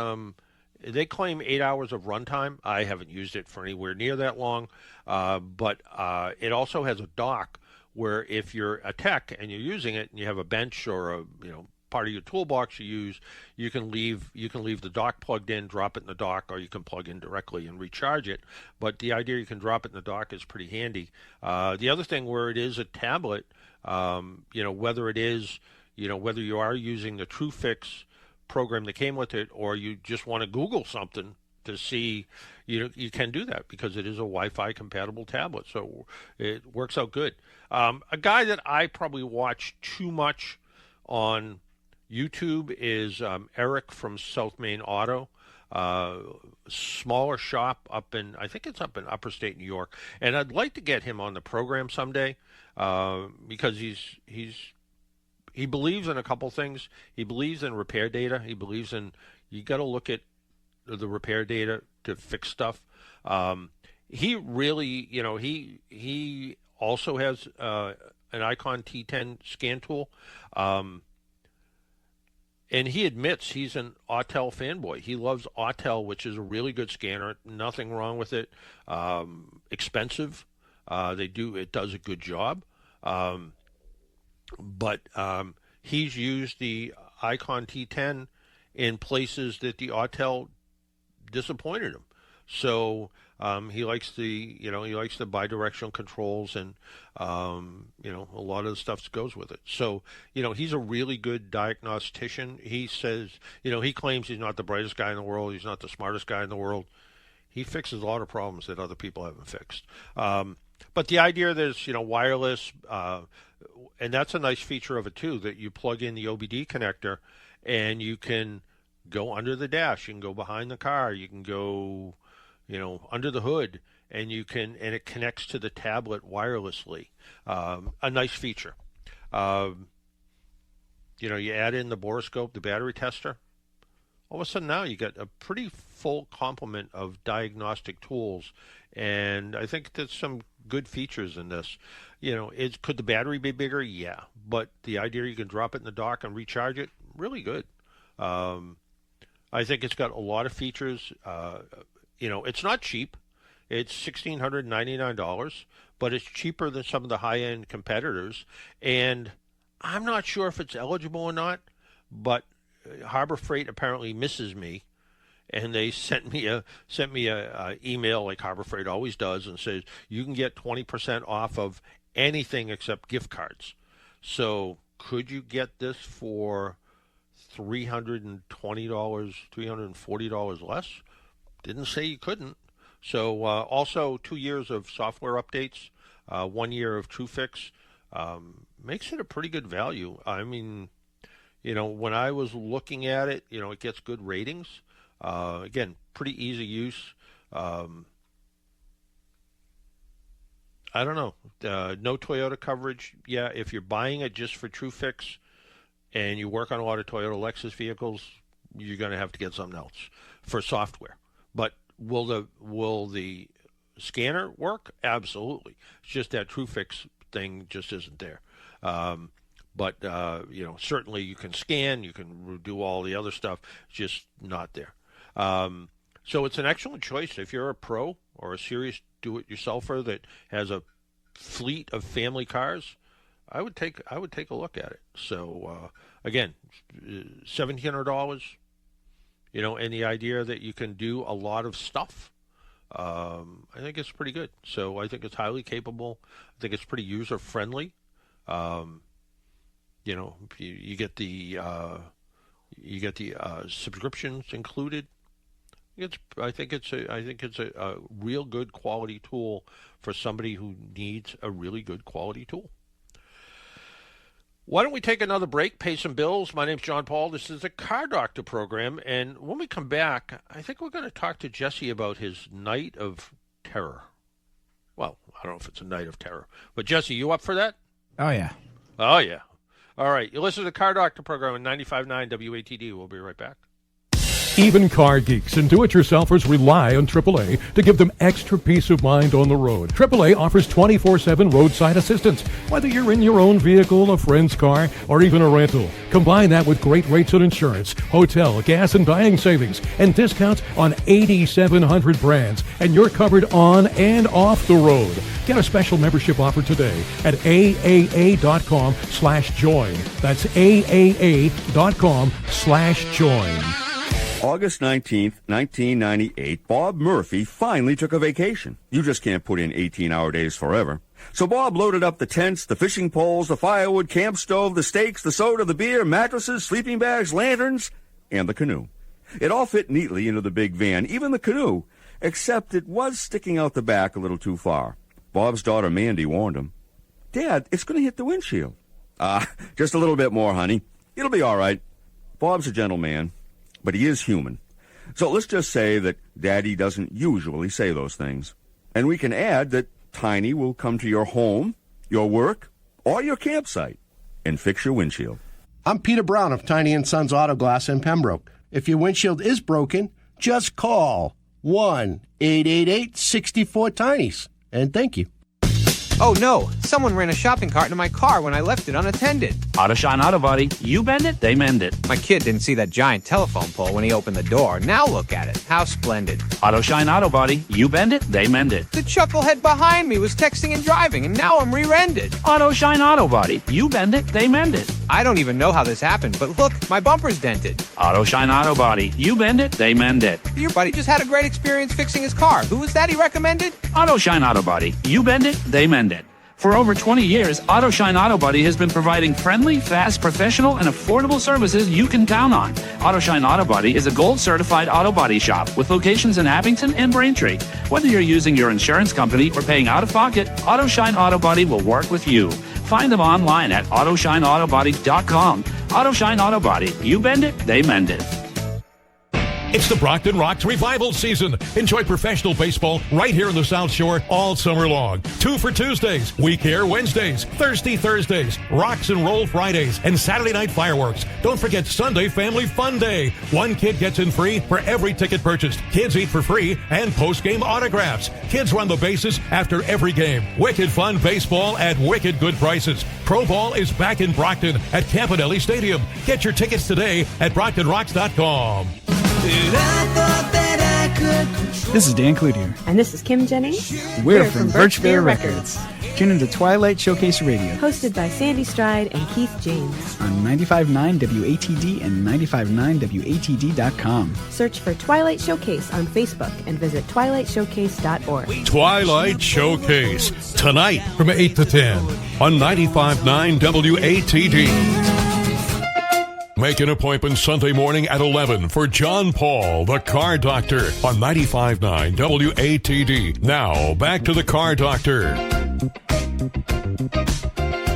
they claim 8 hours of runtime. I haven't used it for anywhere near that long, but it also has a dock where if you're a tech and you're using it and you have a bench or a part of your toolbox you use, you can leave the dock plugged in, drop it in the dock, or you can plug in directly and recharge it. But the idea you can drop it in the dock is pretty handy. The other thing, where it is a tablet, whether you are using the TrueFix program that came with it, or you just want to Google something to see, you can do that because it is a Wi-Fi compatible tablet. So it works out good. A guy that I probably watch too much on YouTube is Eric from South Main Auto. Smaller shop I think it's up in upper state New York. And I'd like to get him on the program someday because he believes in a couple things. He believes in repair data. He believes in, you got to look at the repair data to fix stuff. he really, he also has an ICOM T-10 scan tool. And he admits he's an Autel fanboy. He loves Autel, which is a really good scanner. Nothing wrong with it. Expensive. It does a good job. But he's used the ICOM T-10 in places that the Autel disappointed him. So he likes the bidirectional controls and a lot of the stuff that goes with it. So he's a really good diagnostician. He says he claims he's not the brightest guy in the world. He's not the smartest guy in the world. He fixes a lot of problems that other people haven't fixed. But the idea there's wireless, and that's a nice feature of it too, that you plug in the OBD connector and you can go under the dash. You can go behind the car. You can go under the hood, and it connects to the tablet wirelessly. A nice feature. You add in the borescope, the battery tester. All of a sudden now you got a pretty full complement of diagnostic tools, and I think there's some good features in this. Could the battery be bigger? Yeah, but the idea you can drop it in the dock and recharge it, really good. I think it's got a lot of features. It's not cheap. It's $1,699, but it's cheaper than some of the high-end competitors. And I'm not sure if it's eligible or not, but Harbor Freight apparently misses me, and they sent me a email like Harbor Freight always does, and says you can get 20% off of anything except gift cards. So could you get this for $320, $340 less? Didn't say you couldn't. So also 2 years of software updates, 1 year of TrueFix, makes it a pretty good value. I mean, when I was looking at it, it gets good ratings. Again, pretty easy use. I don't know. No Toyota coverage. Yeah, if you're buying it just for TrueFix and you work on a lot of Toyota Lexus vehicles, you're going to have to get something else for software. But will the scanner work? Absolutely. It's just that TrueFix thing just isn't there. But certainly you can scan, you can do all the other stuff, just not there. So it's an excellent choice if you're a pro or a serious do-it-yourselfer that has a fleet of family cars. I would take a look at it. So again, $1,700. And the idea that you can do a lot of stuff, I think it's pretty good. So I think it's highly capable. I think it's pretty user friendly. You get the subscriptions included. I think it's a real good quality tool for somebody who needs a really good quality tool. Why don't we take another break, pay some bills? My name's John Paul. This is the Car Doctor program. And when we come back, I think we're going to talk to Jesse about his night of terror. Well, I don't know if it's a night of terror. But, Jesse, you up for that? Oh, yeah. Oh, yeah. All right. You listen to the Car Doctor program on 95.9 WATD. We'll be right back. Even car geeks and do-it-yourselfers rely on AAA to give them extra peace of mind on the road. AAA offers 24/7 roadside assistance, whether you're in your own vehicle, a friend's car, or even a rental. Combine that with great rates on insurance, hotel, gas, and buying savings, and discounts on 8,700 brands, and you're covered on and off the road. Get a special membership offer today at AAA.com/join. That's AAA.com/join. August 19th, 1998, Bob Murphy finally took a vacation. You just can't put in 18-hour days forever. So Bob loaded up the tents, the fishing poles, the firewood, camp stove, the steaks, the soda, the beer, mattresses, sleeping bags, lanterns, and the canoe. It all fit neatly into the big van, even the canoe, except it was sticking out the back a little too far. Bob's daughter Mandy warned him, "Dad, it's going to hit the windshield." Just a little bit more, honey. It'll be all right." Bob's a gentleman, but he is human. So let's just say that Daddy doesn't usually say those things. And we can add that Tiny will come to your home, your work, or your campsite and fix your windshield. I'm Peter Brown of Tiny & Sons Auto Glass in Pembroke. If your windshield is broken, just call. 1-888-64-TINIES. And thank you. Oh no, someone ran a shopping cart into my car when I left it unattended. Auto Shine Auto Body. You bend it, they mend it. My kid didn't see that giant telephone pole when he opened the door. Now look at it. How splendid. Auto Shine Auto Body. You bend it, they mend it. The chucklehead behind me was texting and driving, and now I'm rear-ended. Auto Shine Auto Body. You bend it, they mend it. I don't even know how this happened, but look, my bumper's dented. Auto Shine Auto Body. You bend it, they mend it. Your buddy just had a great experience fixing his car. Who was that he recommended? Auto Shine Auto Body. You bend it, they mend it. For over 20 years, Auto Shine Auto Body has been providing friendly, fast, professional, and affordable services you can count on. Auto Shine Auto Body is a gold-certified auto body shop with locations in Abington and Braintree. Whether you're using your insurance company or paying out-of-pocket, Auto Shine Auto Body will work with you. Find them online at AutoshineAutoBody.com. Auto Shine Auto Body. You bend it, they mend it. It's the Brockton Rocks revival season. Enjoy professional baseball right here in the South Shore all summer long. 2 for Tuesdays, We Care Wednesdays, Thirsty Thursdays, Rocks and Roll Fridays, and Saturday night fireworks. Don't forget Sunday Family Fun Day. One kid gets in free for every ticket purchased. Kids eat for free and post-game autographs. Kids run the bases after every game. Wicked fun baseball at wicked good prices. Pro Ball is back in Brockton at Campanelli Stadium. Get your tickets today at BrocktonRocks.com. This is Dan Cloutier. And this is Kim Jennings. We're from Birch Bear Records. Tune into Twilight Showcase Radio. Hosted by Sandy Stride and Keith James. On 95.9 WATD and 95.9 WATD.com. Search for Twilight Showcase on Facebook and visit twilightshowcase.org. Twilight Showcase. Tonight from 8 to 10 on 95.9 WATD. Make an appointment Sunday morning at 11 for John Paul, the Car Doctor, on 95.9 WATD. Now, back to the Car Doctor.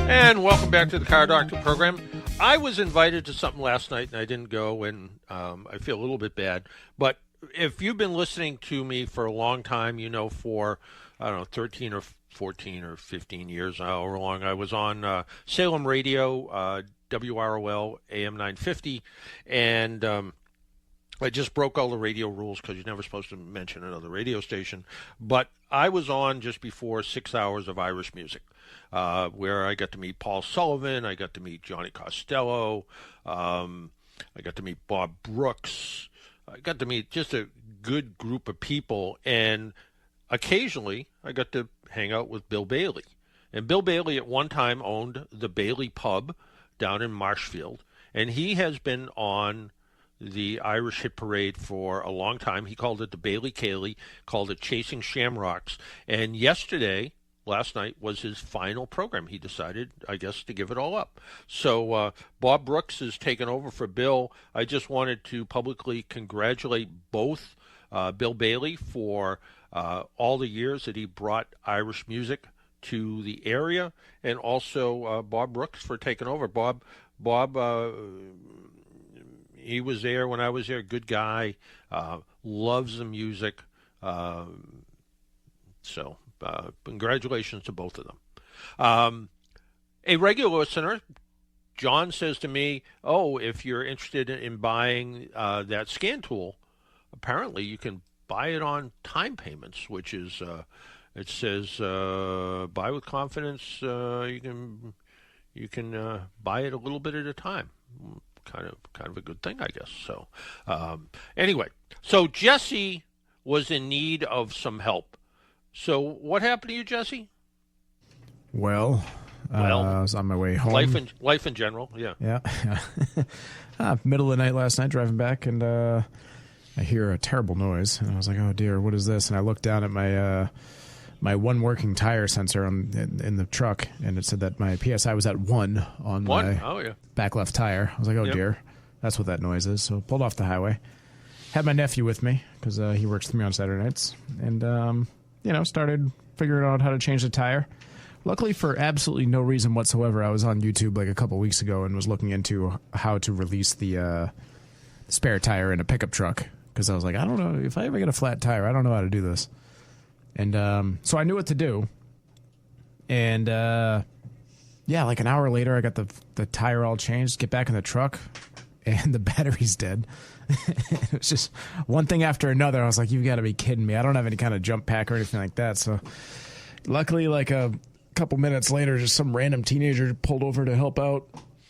And welcome back to the Car Doctor program. I was invited to something last night, and I didn't go, and I feel a little bit bad. But if you've been listening to me for a long time, you know, for, 13 or 14 or 15 years, however long, I was on Salem Radio, WROL AM 950, and I just broke all the radio rules because you're never supposed to mention another radio station. But I was on just before 6 hours of Irish music, where I got to meet Paul Sullivan, I got to meet Johnny Costello, I got to meet Bob Brooks, I got to meet just a good group of people, and occasionally I got to hang out with Bill Bailey. And Bill Bailey at one time owned the Bailey Pub down in Marshfield, and he has been on the Irish Hit Parade for a long time. He called it the Bailey Cayley, called it Chasing Shamrocks, and last night was his final program. He decided, I guess, to give it all up. So Bob Brooks has taken over for Bill. I just wanted to publicly congratulate both Bill Bailey for all the years that he brought Irish music to the area, and also Bob Brooks for taking over. Bob, he was there when I was there. Good guy, loves the music. So congratulations to both of them. A regular listener, John, says to me, "Oh, if you're interested in buying that scan tool, apparently you can buy it on time payments, which is." It says, buy with confidence, you can buy it a little bit at a time. Kind of a good thing, I guess. So anyway, so Jesse was in need of some help. So what happened to you, Jesse? Well, I was on my way home. Life in general, yeah. Yeah. Middle of the night last night, driving back, and I hear a terrible noise. And I was like, oh, dear, what is this? And I looked down at my one working tire sensor in the truck, and it said that my PSI was at 1 on my back left tire. I was like, oh, dear, that's what that noise is. So pulled off the highway. Had my nephew with me because he works with me on Saturday nights, and, started figuring out how to change the tire. Luckily, for absolutely no reason whatsoever, I was on YouTube like a couple weeks ago and was looking into how to release the spare tire in a pickup truck, because I was like, I don't know, if I ever get a flat tire, I don't know how to do this. And so I knew what to do. And, like an hour later, I got the tire all changed, get back in the truck, and the battery's dead. It was just one thing after another. I was like, you've got to be kidding me. I don't have any kind of jump pack or anything like that. So luckily, like a couple minutes later, just some random teenager pulled over to help out,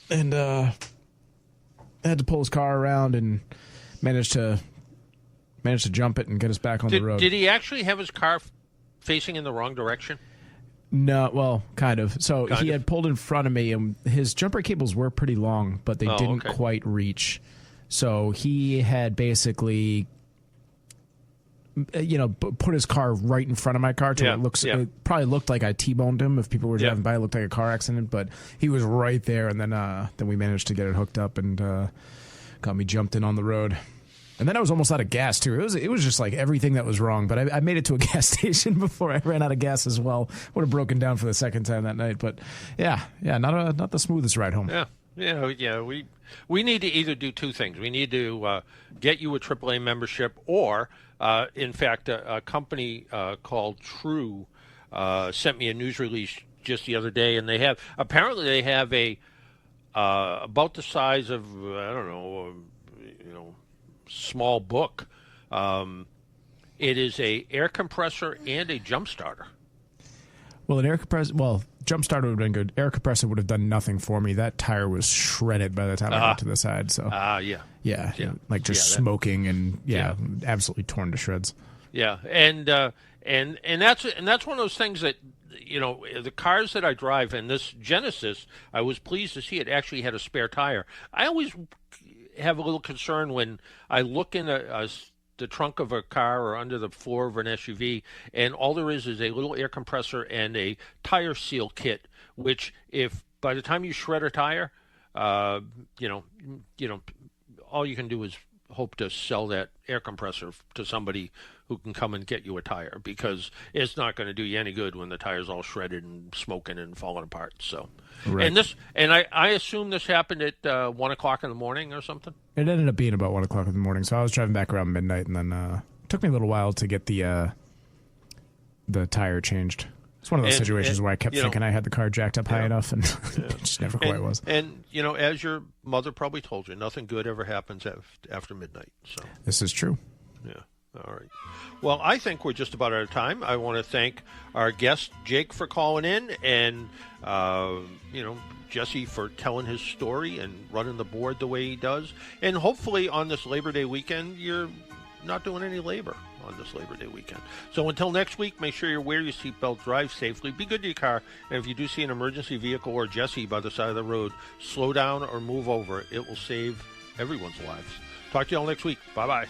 and had to pull his car around and managed to jump it and get us back on the road. Did he actually have his car facing in the wrong direction? No, well, kind of. So he had pulled in front of me, and his jumper cables were pretty long, but they didn't quite reach. So he had basically, put his car right in front of my car. It probably looked like I T-boned him if people were driving by. It looked like a car accident, but he was right there, and then we managed to get it hooked up and got me jumped in on the road. And then I was almost out of gas, too. It was just like everything that was wrong. But I made it to a gas station before I ran out of gas as well. Would have broken down for the second time that night. But, yeah, not the smoothest ride home. Yeah. We need to either do two things. We need to get you a AAA membership, or, in fact, a company called True sent me a news release just the other day. And they have a about the size of, I don't know, small book. It is a air compressor and a jump starter. Well, jump starter would have been good. Air compressor would have done nothing for me. That tire was shredded by the time I got to the side. So smoking and absolutely torn to shreds. Yeah, and that's one of those things that, the cars that I drive, and this Genesis, I was pleased to see it actually had a spare tire. I always have a little concern when I look in the trunk of a car or under the floor of an SUV, and all there is a little air compressor and a tire seal kit, which if by the time you shred a tire, all you can do is hope to sell that air compressor to somebody who can come and get you a tire, because it's not going to do you any good when the tire's all shredded and smoking and falling apart. So, right. And I assume this happened at 1 o'clock in the morning or something. It ended up being about 1 o'clock in the morning. So I was driving back around midnight, and then it took me a little while to get the tire changed. It's one of those situations where I kept thinking I had the car jacked up high enough, and it just never quite was. And, as your mother probably told you, nothing good ever happens after midnight. So this is true. Yeah. All right. Well, I think we're just about out of time. I want to thank our guest, Jake, for calling in, and, Jesse for telling his story and running the board the way he does. And hopefully on this Labor Day weekend, you're not doing any labor on this Labor Day weekend. So until next week, make sure you wear your seatbelt, drive safely, be good to your car, and if you do see an emergency vehicle or Jesse by the side of the road, slow down or move over. It will save everyone's lives. Talk to you all next week. Bye-bye.